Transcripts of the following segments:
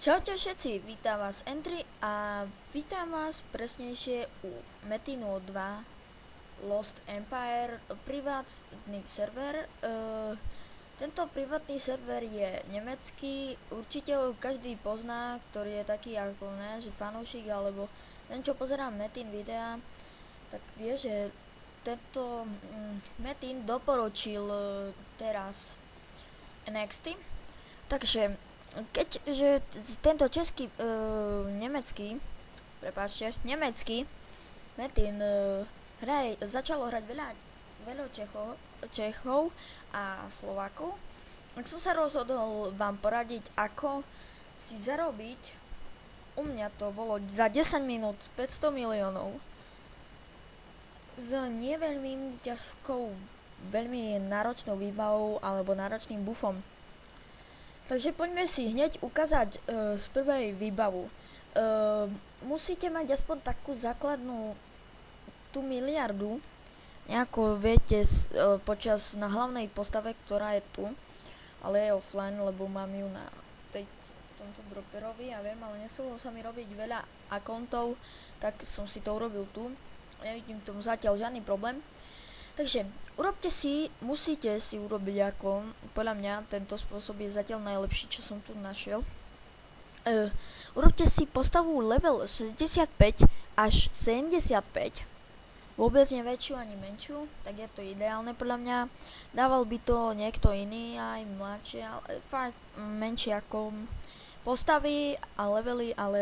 Čaute všetci, vítam vás Entry a vítam vás presnejšie u Metinu 2 Lost Empire privátny server. Tento privátny server je nemecký, určite ho každý pozná, ktorý je taký ako ne, že fanúšik alebo ten, čo pozerá Metin videa, tak vie, že tento Metin doporučil teraz NXT. Takže keďže tento nemecký Metin začalo hrať veľa Čechov a Slovákov, tak som sa rozhodol vám poradiť, ako si zarobiť. U mňa to bolo za 10 minút 500 miliónov s neveľmi ťažkou, veľmi náročnou výbavou alebo náročným buffom. Takže poďme si hneď ukázať z prvej výbavu. Musíte mať aspoň takú základnú tú miliardu, nejako viete počas na hlavnej postave, ktorá je tu, ale je offline, lebo mám ju na tomto droperovi, ja viem, ale neselo sa mi robiť veľa akountov, tak som si to urobil tu. Nevidím tomu zatiaľ žiadny problém. Takže musíte si urobiť ako, podľa mňa tento spôsob je zatiaľ najlepší, čo som tu našiel. Urobte si postavu level 65 až 75, vôbec nie väčšiu ani menšiu, tak je to ideálne podľa mňa. Dával by to niekto iný, aj mladšie, ale fakt menšie ako postavy a levely, ale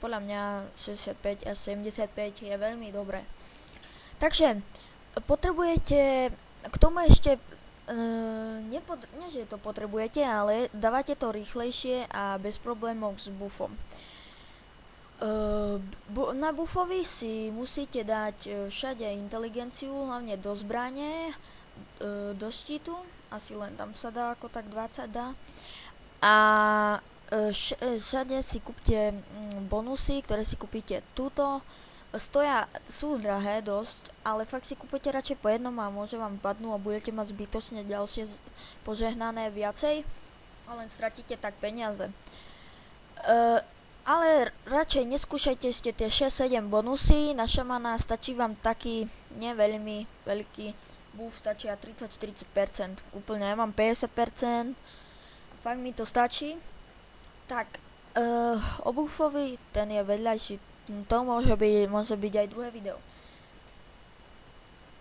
podľa mňa 65 až 75 je veľmi dobré. Takže potrebujete k tomu ešte nie že to potrebujete, ale dávate to rýchlejšie a bez problémov s buffom. Na buffovi si musíte dať všade inteligenciu, hlavne do zbrane, do štítu, asi len tam sa dá ako tak 20 dá. A všade si kúpte bonusy, ktoré si kúpite túto. Sú drahé dosť, ale fakt si kúpite radšej po jednom a môže vám padnú a budete mať zbytočne ďalšie požehnané viacej a len stratíte tak peniaze. Ale radšej neskúšajte ešte tie 6-7 bonusy, na šamana stačí vám taký neveľmi veľký buff, stačia 30-40%, úplne ja mám 50%, fakt mi to stačí. Tak, o buffovi ten je vedľajší. To môže byť aj druhé video.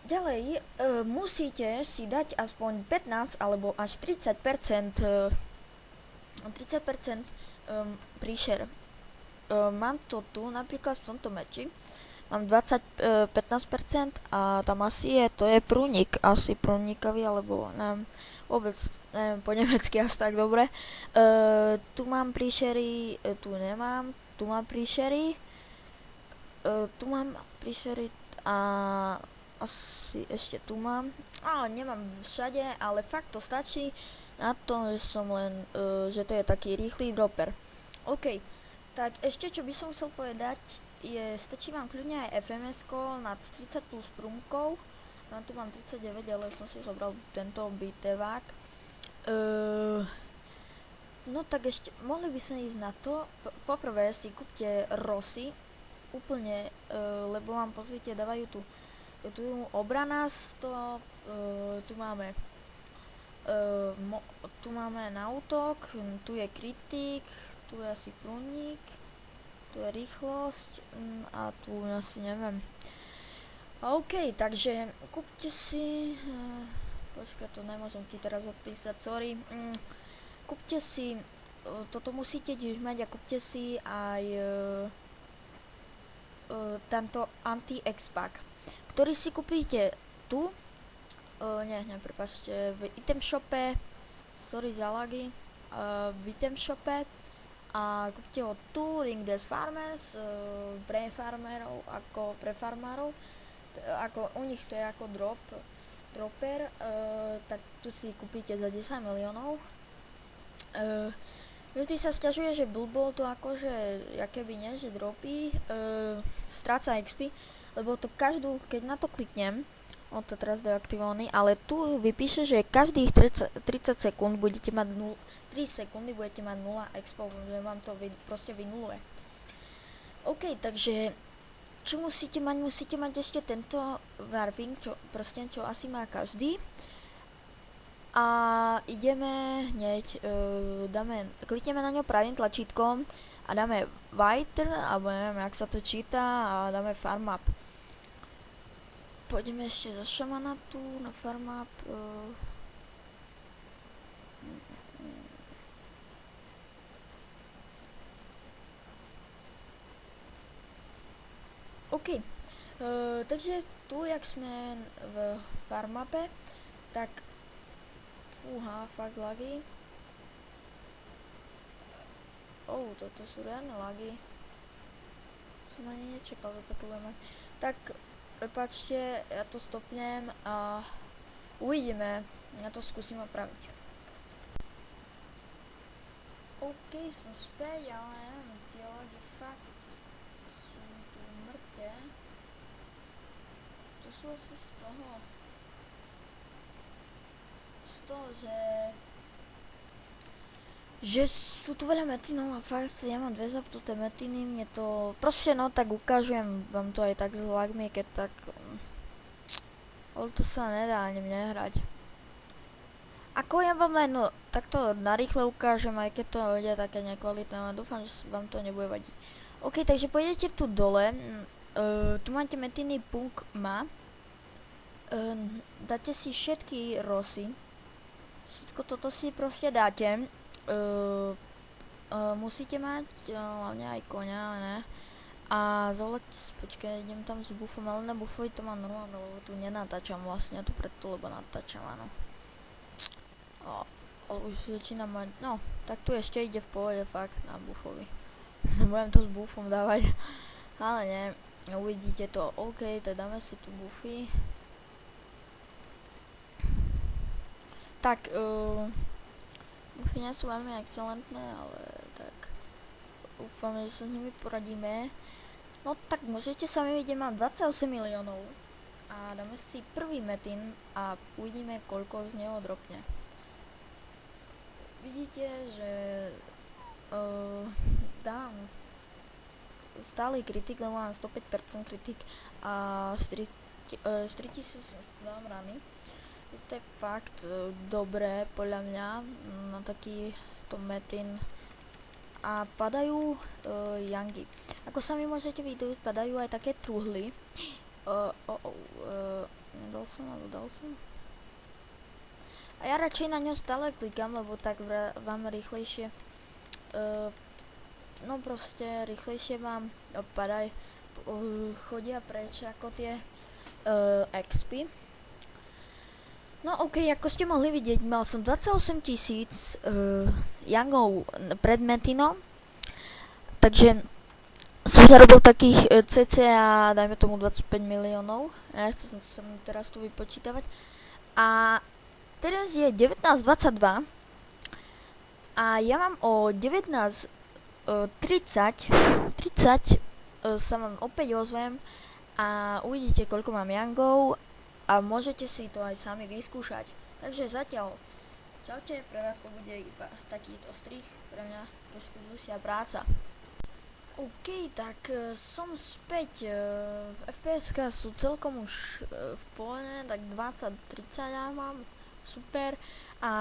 Ďalej, musíte si dať aspoň 15 alebo až 30% príšer. Mám to tu, napríklad v tomto meči. Mám 15% a tam asi to je prúnik, asi prúnikový, alebo neviem, vôbec neviem po nemecky až tak dobre. Tu mám príšery, tu nemám, tu mám príšery. Tu mám príšery a asi ešte tu mám. Nemám všade, ale fakt to stačí na to, že som len, že to je taký rýchly dropper. OK, tak ešte čo by som chcel povedať, stačí vám kľudne aj FMS-ko nad 30 plus prúmkov. Tu mám 39, ale som si zobral tento bitevák. No tak ešte, mohli by sme ísť na to. Poprvé si kúpte Rosy, úplne, lebo vám pozrite, dávajú tu obrana 100, tu máme na útok, tu je kritik, tu je asi prúnik, tu je rýchlosť a tu asi neviem. OK, takže kúpte si, počkaj, to nemôžem ti teraz odpísať, sorry. Kúpte si, toto musíte tiež mať a kúpte si aj tento anti-expack, ktorý si kúpite tu, prepáčte, v item shope, sorry za lagy, v item shope a kúpte ho tu, Ring des Farmers, pre farmerov, ako pre farmárov, ako u nich to je ako dropper, tak tu si kúpite za 10 miliónov. Vždy sa sťažuje, že blbo to akože, jakéby nie, že dropy, stráca XP, lebo to keď na to kliknem, On to teraz deaktivovaný, ale tu vypíše, že každých 30 sekúnd budete mať 3 sekundy budete mať 0 expo, že vám to proste vynuluje. OK, takže čo musíte mať? Musíte mať ešte tento warping, čo asi má každý. A ideme hneď, klikneme na ňo pravým tlačítkom a dáme Whiter, alebo neviem, jak sa to číta, a dáme Farm Up. Pôjdeme ešte za šamana tu, na Farm Up. OK, takže tu, jak sme v Farm Upe, tak fúha, fakt lagy. Toto sú reálne lagy. Som ani nečakal, že to bude mať. Tak, prepáčte, ja to stopnem a uvidíme. Ja to skúsim opraviť. OK, som späť, ale tie lagy fakt sú tu mŕte. To sú asi z toho, že sú tu veľa metinov a fakt ja mám dve zapnuté metiny, mne to proste no tak ukážem vám to aj tak s lagmi, keď tak ale to sa nedá ani mne hrať. Ako ja vám len takto narýchle ukážem, aj keď to bude také nekvalitné, ale dúfam, že vám to nebude vadiť. OK, takže pôjdete tu dole, tu máte metiny Punk Ma, dáte si všetky rosy, všetko toto si proste dáte. Musíte mať hlavne aj koňa, ne? A zavolať, počkaj, idem tam s buffom, ale na buffovi to mám normálne, lebo tu nenatáčam vlastne, tu preto, lebo natáčam, áno. Ale už začína mať, no, tak tu ešte ide v pohode fakt na buffovi. Budem to s buffom dávať, ale nie, uvidíte to. OK, tak dáme si tu buffy. Tak, buffy nie sú veľmi excelentné, ale tak dúfam, že sa s nimi poradíme. No tak môžete sami vidieť, mám 28 miliónov a dáme si prvý metin a uvidíme, koľko z neho dropne. Vidíte, že dám stály kritik, lebo mám 105% kritik a 4000 dám rany. To je fakt dobré podľa mňa na takýto metin. A padajú yangy. Ako sami môžete vidieť, padajú aj také truhly. Nedal som, alebo dal som. A ja radšej na ňo stále klikám, lebo tak vám rýchlejšie no proste rýchlejšie vám chodia preč ako tie expy. No OK, ako ste mohli vidieť, mal som 28 000 yangov pred metinom, takže som zarobil takých cca, dajme tomu 25 miliónov, ja chcem sa teraz tu vypočítavať, a teraz je 19:22 a ja mám o 19:30 sa vám opäť ozvem a uvidíte, koľko mám yangov. A môžete si to aj sami vyskúšať. Takže zatiaľ, čaute, pre vás to bude iba takýto strih, pre mňa trošku dlhšia práca. OK, tak som späť, FPS-ka sú celkom už v pohode, tak 20-30 ja mám, super. A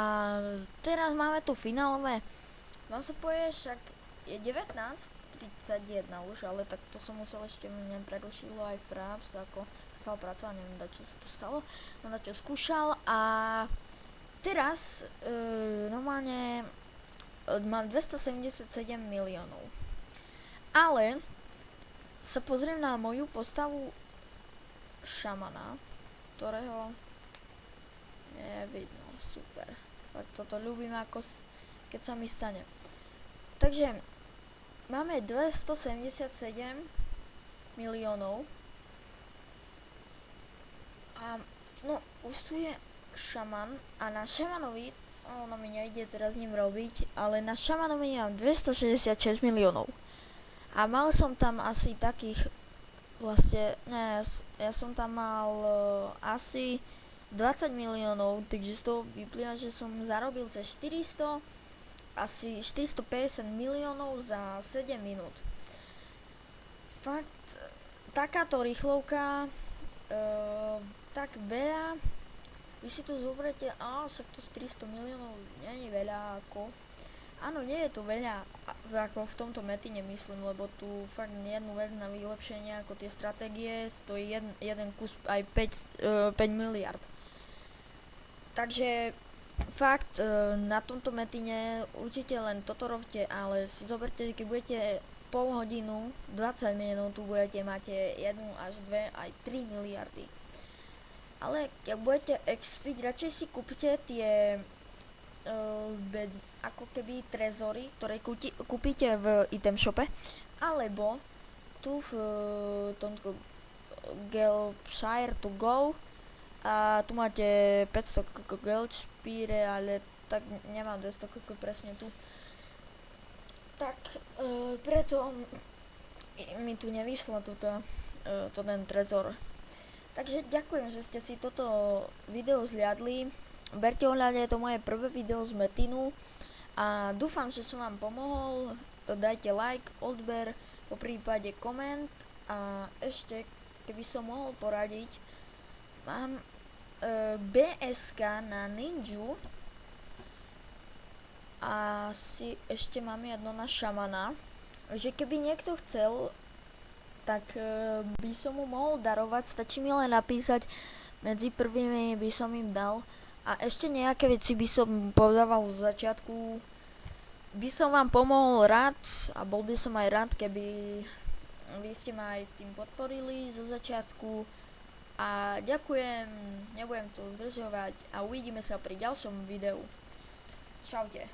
teraz máme tu finálové, vám sa povie, však je 19:31 už, ale tak to som musel ešte, mne prerušilo aj Fraps, ako chcel pracovať, neviem, čo sa to stalo, no na čo skúšal a teraz normálne mám 277 miliónov. Ale sa pozriem na moju postavu šamana, ktorého nevidno, super. Tak toto ľúbim, ako keď sa mi stane. Takže máme 277 miliónov. A no, už tu je šaman a na šamanovi, ono mi nejde teraz s ním robiť, ale na šamanovi mám 266 miliónov. A mal som tam asi takých Vlastne, ne, ja som tam mal asi 20 miliónov, takže z toho vyplýva, že som zarobil cez 400, asi 450 miliónov za 7 minút. Fakt, takáto rýchlovka, tak veľa, vy si to zoberete, však to z 400 miliónov nie je veľa ako. Áno, nie je to veľa, ako v tomto mety nemyslím, lebo tu fakt jednu vec na vylepšenie, ako tie stratégie, stojí jeden kus aj 5 miliard. Takže fakt, na tomto metine určite len toto robte, ale si zoberte, keď budete pol hodinu, 20 minút, tu máte 1 až 2, aj 3 miliardy. Ale keď budete expiť, radšej si kúpite tie ako keby trezory, ktoré kúpite v item shope, alebo tu v tomto Gelshire to go a tu máte 500 Gelspire, ale tak nemám 200 presne tu. Tak preto mi tu nevyšlo ten trezor. Takže ďakujem, že ste si toto video zliadli. Berte ohľad, je to moje prvé video z Metinu a dúfam, že som vám pomohol. Dajte like, odber, poprípade koment a ešte, keby som mohol poradiť, mám BSK na Ninju a ešte mám jedno na šamana, že keby niekto chcel, tak by som mu mohol darovať, stačí mi len napísať, medzi prvými by som im dal. A ešte nejaké veci by som podával z začiatku. By som vám pomohol rád a bol by som aj rád, keby vy ste ma aj tým podporili zo začiatku. A ďakujem, nebudem to zdržovať a uvidíme sa pri ďalšom videu. Čaute.